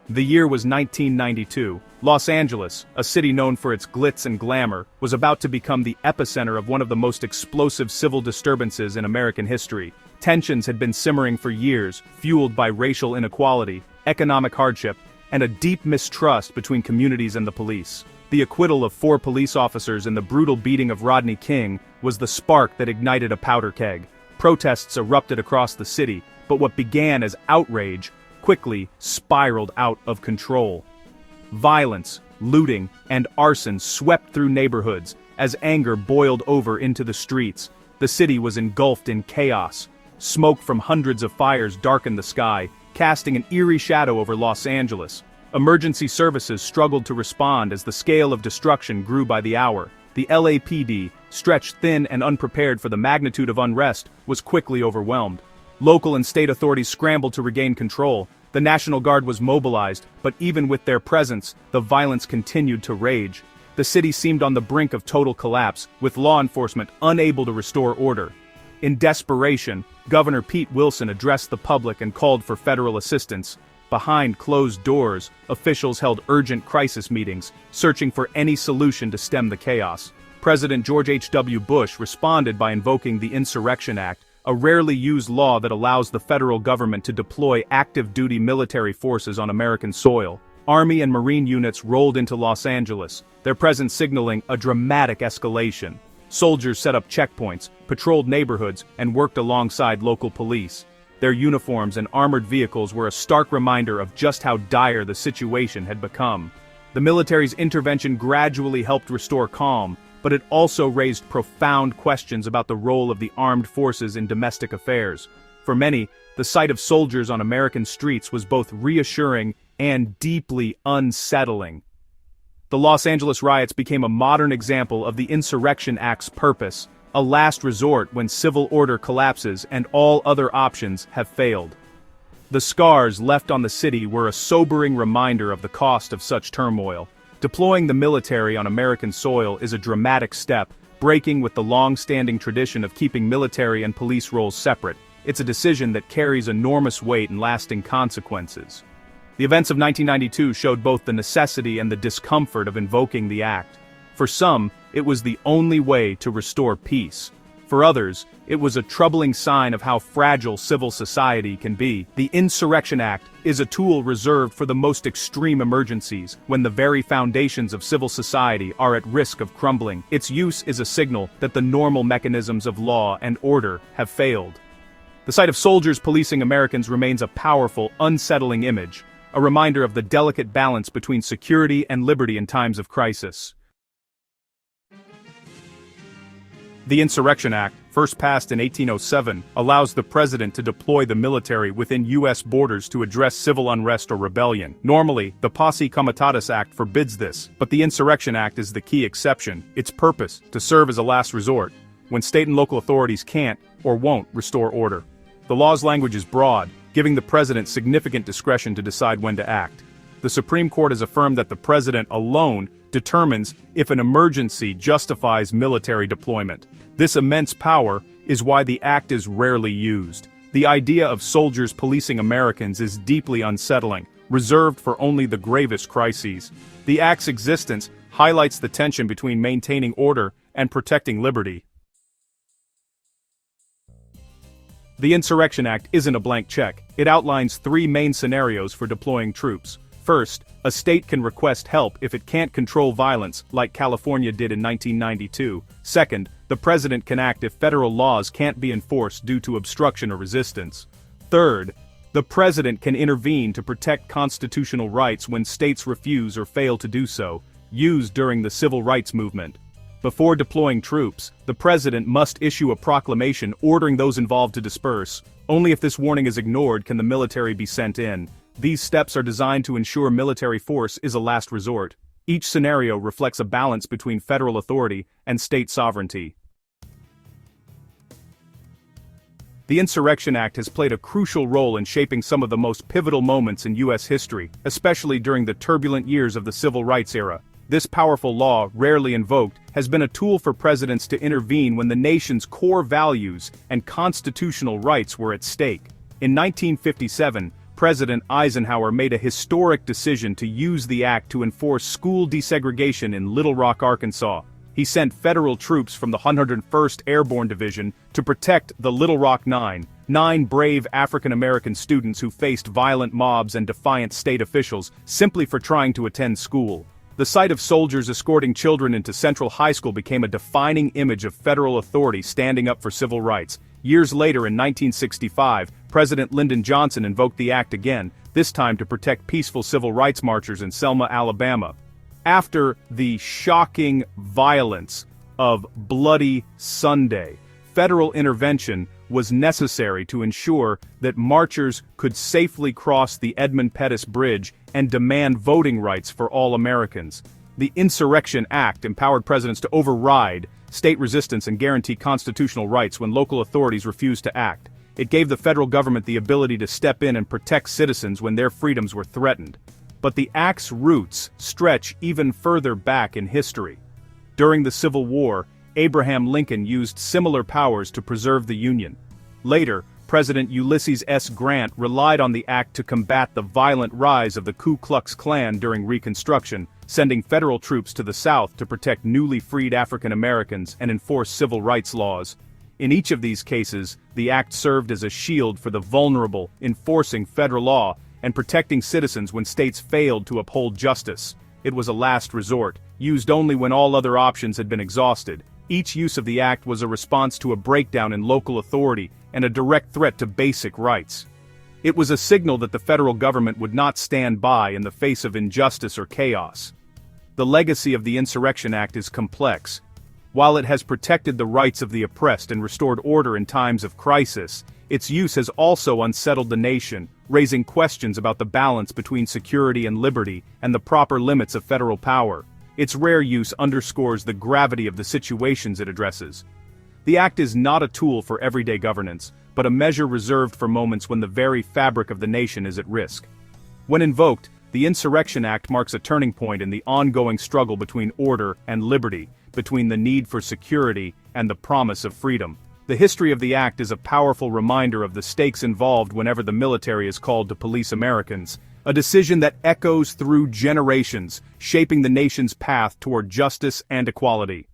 The year was 1992. Los Angeles, a city known for its glitz and glamour, was about to become the epicenter of one of the most explosive civil disturbances in American history. Tensions had been simmering for years, fueled by racial inequality, economic hardship, and a deep mistrust between communities and the police. The acquittal of 4 police officers in the brutal beating of Rodney King was the spark that ignited a powder keg. Protests erupted across the city, but what began as outrage quickly spiraled out of control. Violence, looting, and arson swept through neighborhoods as anger boiled over into the streets. The city was engulfed in chaos. Smoke from hundreds of fires darkened the sky, casting an eerie shadow over Los Angeles. Emergency services struggled to respond as the scale of destruction grew by the hour. The LAPD, stretched thin and unprepared for the magnitude of unrest, was quickly overwhelmed. Local and state authorities scrambled to regain control. The National Guard was mobilized, but even with their presence, the violence continued to rage. The city seemed on the brink of total collapse, with law enforcement unable to restore order. In desperation, Governor Pete Wilson addressed the public and called for federal assistance. Behind closed doors, officials held urgent crisis meetings, searching for any solution to stem the chaos. President George H.W. Bush responded by invoking the Insurrection Act, a rarely used law that allows the federal government to deploy active-duty military forces on American soil. Army and Marine units rolled into Los Angeles, their presence signaling a dramatic escalation. Soldiers set up checkpoints, patrolled neighborhoods, and worked alongside local police. Their uniforms and armored vehicles were a stark reminder of just how dire the situation had become. The military's intervention gradually helped restore calm, but it also raised profound questions about the role of the armed forces in domestic affairs. For many, the sight of soldiers on American streets was both reassuring and deeply unsettling. The Los Angeles riots became a modern example of the Insurrection Act's purpose, a last resort when civil order collapses and all other options have failed. The scars left on the city were a sobering reminder of the cost of such turmoil. Deploying the military on American soil is a dramatic step, breaking with the long-standing tradition of keeping military and police roles separate. It's a decision that carries enormous weight and lasting consequences. The events of 1992 showed both the necessity and the discomfort of invoking the act. For some, it was the only way to restore peace. For others, it was a troubling sign of how fragile civil society can be. The Insurrection Act is a tool reserved for the most extreme emergencies, when the very foundations of civil society are at risk of crumbling. Its use is a signal that the normal mechanisms of law and order have failed. The sight of soldiers policing Americans remains a powerful, unsettling image, a reminder of the delicate balance between security and liberty in times of crisis. The Insurrection Act, first passed in 1807, allows the president to deploy the military within U.S. borders to address civil unrest or rebellion. Normally, the Posse Comitatus Act forbids this, but the Insurrection Act is the key exception. Its purpose, to serve as a last resort, when state and local authorities can't or won't restore order. The law's language is broad, giving the president significant discretion to decide when to act. The Supreme Court has affirmed that the president alone determines if an emergency justifies military deployment. This immense power is why the act is rarely used. The idea of soldiers policing Americans is deeply unsettling, reserved for only the gravest crises. The act's existence highlights the tension between maintaining order and protecting liberty. The Insurrection Act isn't a blank check. It outlines 3 main scenarios for deploying troops. First, a state can request help if it can't control violence, like California did in 1992. Second, the president can act if federal laws can't be enforced due to obstruction or resistance. Third, the president can intervene to protect constitutional rights when states refuse or fail to do so, used during the civil rights movement. Before deploying troops, the president must issue a proclamation ordering those involved to disperse. Only if this warning is ignored can the military be sent in. These steps are designed to ensure military force is a last resort. Each scenario reflects a balance between federal authority and state sovereignty. The Insurrection Act has played a crucial role in shaping some of the most pivotal moments in U.S. history, especially during the turbulent years of the Civil Rights era. This powerful law, rarely invoked, has been a tool for presidents to intervene when the nation's core values and constitutional rights were at stake. In 1957, President Eisenhower made a historic decision to use the act to enforce school desegregation in Little Rock, Arkansas. He sent federal troops from the 101st Airborne Division to protect the Little Rock Nine, 9 brave African-American students who faced violent mobs and defiant state officials simply for trying to attend school. The sight of soldiers escorting children into Central High School became a defining image of federal authority standing up for civil rights. Years later in 1965, President Lyndon Johnson invoked the act again, this time to protect peaceful civil rights marchers in Selma, Alabama. After the shocking violence of Bloody Sunday, federal intervention was necessary to ensure that marchers could safely cross the Edmund Pettus Bridge and demand voting rights for all Americans. The Insurrection Act empowered presidents to override state resistance and guarantee constitutional rights when local authorities refused to act. It gave the federal government the ability to step in and protect citizens when their freedoms were threatened. But the act's roots stretch even further back in history. During the Civil War, Abraham Lincoln used similar powers to preserve the Union. Later, President Ulysses S. Grant relied on the act to combat the violent rise of the Ku Klux Klan during Reconstruction, sending federal troops to the South to protect newly freed African Americans and enforce civil rights laws. In each of these cases, the act served as a shield for the vulnerable, enforcing federal law and protecting citizens when states failed to uphold justice. It was a last resort, used only when all other options had been exhausted. Each use of the act was a response to a breakdown in local authority and a direct threat to basic rights. It was a signal that the federal government would not stand by in the face of injustice or chaos. The legacy of the Insurrection Act is complex. While it has protected the rights of the oppressed and restored order in times of crisis, its use has also unsettled the nation, raising questions about the balance between security and liberty and the proper limits of federal power. Its rare use underscores the gravity of the situations it addresses. The act is not a tool for everyday governance, but a measure reserved for moments when the very fabric of the nation is at risk. When invoked, the Insurrection Act marks a turning point in the ongoing struggle between order and liberty, between the need for security and the promise of freedom. The history of the act is a powerful reminder of the stakes involved whenever the military is called to police Americans, a decision that echoes through generations, shaping the nation's path toward justice and equality.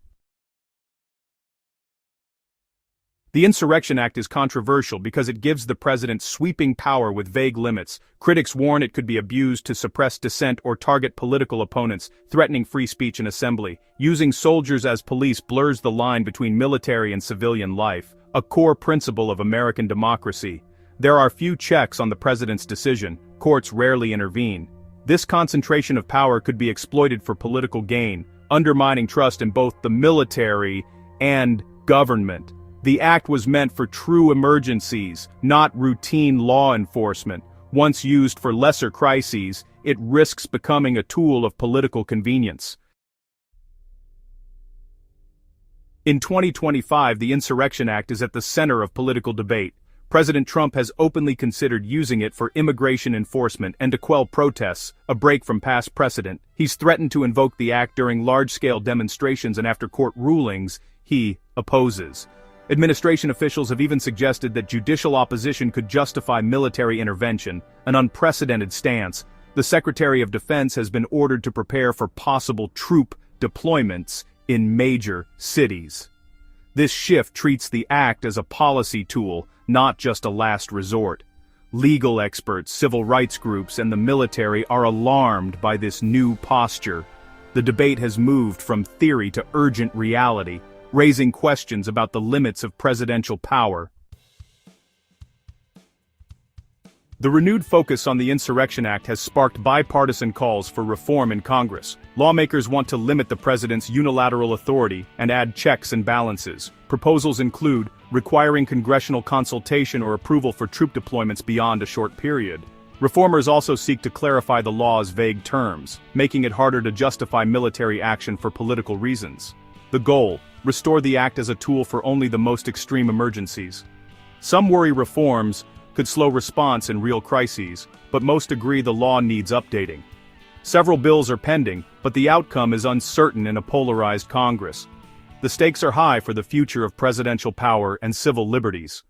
The Insurrection Act is controversial because it gives the president sweeping power with vague limits. Critics warn it could be abused to suppress dissent or target political opponents, threatening free speech and assembly. Using soldiers as police blurs the line between military and civilian life, a core principle of American democracy. There are few checks on the president's decision. Courts rarely intervene. This concentration of power could be exploited for political gain, undermining trust in both the military and government. The act was meant for true emergencies, not routine law enforcement. Once used for lesser crises, it risks becoming a tool of political convenience. In 2025, the Insurrection Act is at the center of political debate. President Trump has openly considered using it for immigration enforcement and to quell protests, a break from past precedent. He's threatened to invoke the act during large-scale demonstrations, and after court rulings, he opposes. Administration officials have even suggested that judicial opposition could justify military intervention, an unprecedented stance. The Secretary of Defense has been ordered to prepare for possible troop deployments in major cities. This shift treats the act as a policy tool, not just a last resort. Legal experts, civil rights groups, and the military are alarmed by this new posture. The debate has moved from theory to urgent reality, raising questions about the limits of presidential power. The renewed focus on the Insurrection Act has sparked bipartisan calls for reform in Congress. Lawmakers want to limit the president's unilateral authority and add checks and balances. Proposals include requiring congressional consultation or approval for troop deployments beyond a short period. Reformers also seek to clarify the law's vague terms, making it harder to justify military action for political reasons. The goal: restore the act as a tool for only the most extreme emergencies. Some worry reforms could slow response in real crises, but most agree the law needs updating. Several bills are pending, but the outcome is uncertain in a polarized Congress. The stakes are high for the future of presidential power and civil liberties.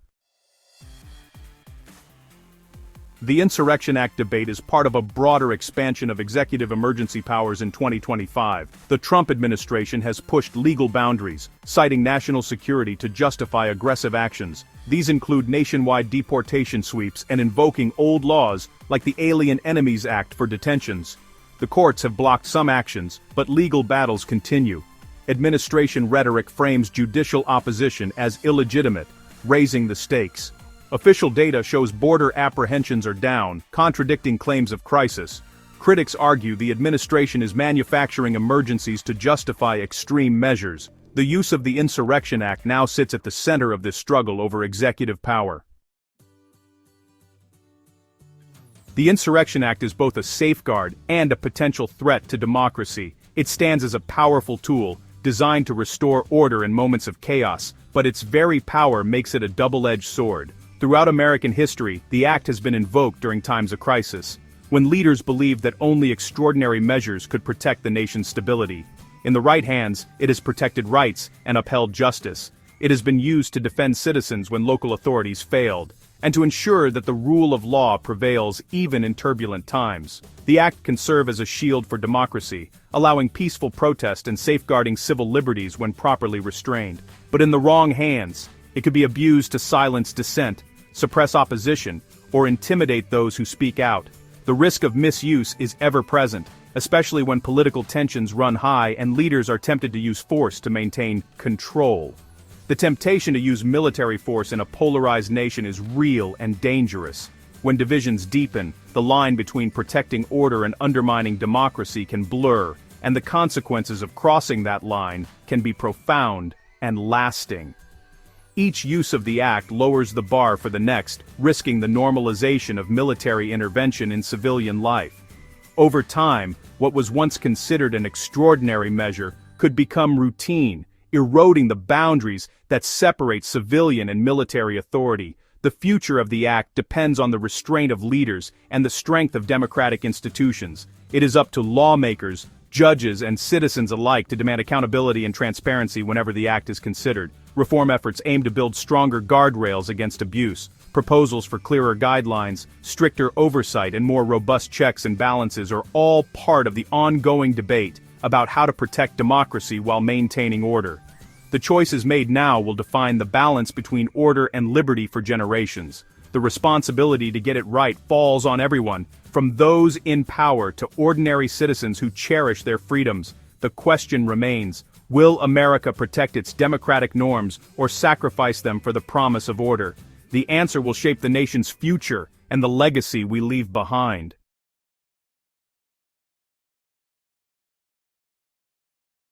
The Insurrection Act debate is part of a broader expansion of executive emergency powers in 2025. The Trump administration has pushed legal boundaries, citing national security to justify aggressive actions. These include nationwide deportation sweeps and invoking old laws like the Alien Enemies Act for detentions. The courts have blocked some actions, but legal battles continue. Administration rhetoric frames judicial opposition as illegitimate, raising the stakes. Official data shows border apprehensions are down, contradicting claims of crisis. Critics argue the administration is manufacturing emergencies to justify extreme measures. The use of the Insurrection Act now sits at the center of this struggle over executive power. The Insurrection Act is both a safeguard and a potential threat to democracy. It stands as a powerful tool, designed to restore order in moments of chaos, but its very power makes it a double-edged sword. Throughout American history, the act has been invoked during times of crisis, when leaders believed that only extraordinary measures could protect the nation's stability. In the right hands, it has protected rights and upheld justice. It has been used to defend citizens when local authorities failed, and to ensure that the rule of law prevails even in turbulent times. The act can serve as a shield for democracy, allowing peaceful protest and safeguarding civil liberties when properly restrained. But in the wrong hands, it could be abused to silence dissent, suppress opposition, or intimidate those who speak out. The risk of misuse is ever present, especially when political tensions run high and leaders are tempted to use force to maintain control. The temptation to use military force in a polarized nation is real and dangerous. When divisions deepen, the line between protecting order and undermining democracy can blur, and the consequences of crossing that line can be profound and lasting. Each use of the act lowers the bar for the next, risking the normalization of military intervention in civilian life. Over time, what was once considered an extraordinary measure could become routine, eroding the boundaries that separate civilian and military authority. The future of the act depends on the restraint of leaders and the strength of democratic institutions. It is up to lawmakers, judges, and citizens alike to demand accountability and transparency whenever the act is considered. Reform efforts aim to build stronger guardrails against abuse. Proposals for clearer guidelines, stricter oversight, and more robust checks and balances are all part of the ongoing debate about how to protect democracy while maintaining order. The choices made now will define the balance between order and liberty for generations. The responsibility to get it right falls on everyone, from those in power to ordinary citizens who cherish their freedoms. The question remains, will America protect its democratic norms or sacrifice them for the promise of order? The answer will shape the nation's future and the legacy we leave behind.